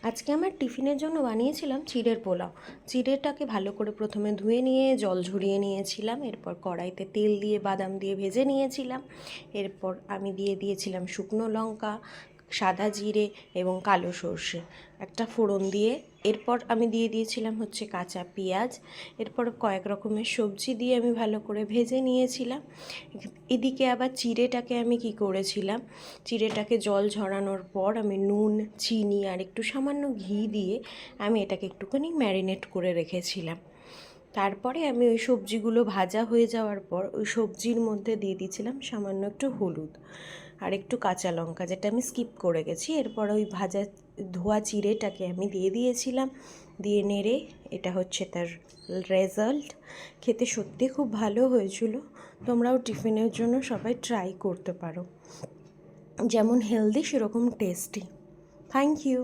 আজকে আমার টিফিনের জন্য বানিয়েছিলাম চিড়ের পোলাও। চিড়েটাকে ভালো করে প্রথমে ধুয়ে নিয়ে জল ঝরিয়ে নিয়েছিলাম, এরপর কড়াইতে তেল দিয়ে বাদাম দিয়ে ভেজে নিয়েছিলাম। এরপর আমি দিয়ে দিয়েছিলাম শুকনো লঙ্কা, সাদা জিরে এবং কালো সর্ষে একটা ফোড়ন দিয়ে। এরপর আমি দিয়ে দিয়েছিলাম কাঁচা পেঁয়াজ। এরপর কয়েক রকমের সবজি দিয়ে আমি ভালো করে ভেজে নিয়েছিলাম। এদিকে আবার চিড়েটাকে আমি কি করেছিলাম, চিড়েটাকে জল ঝরানোর পর আমি নুন, চিনি আর একটু সামান্য ঘি দিয়ে আমি এটাকে একটুখানি ম্যারিনেট করে রেখেছিলাম। তারপরে আমি ওই সবজিগুলো ভাজা হয়ে যাওয়ার পর ওই সবজির মধ্যে দিয়ে দিয়েছিলাম সামান্য একটু হলুদ আর একটু কাঁচা লঙ্কা, যেটা আমি স্কিপ করে গেছি। এরপর ওই ভাজা ধোয়া চিড়েটাকে আমি দিয়ে দিয়েছিলাম, দিয়ে নেড়ে এটা তার রেজাল্ট। খেতে সত্যি খুব ভালো হয়েছিল। তোমরাও টিফিনের জন্য সবাই ট্রাই করতে পারো। যেমন হেলদি সেরকম টেস্টি। Thank you.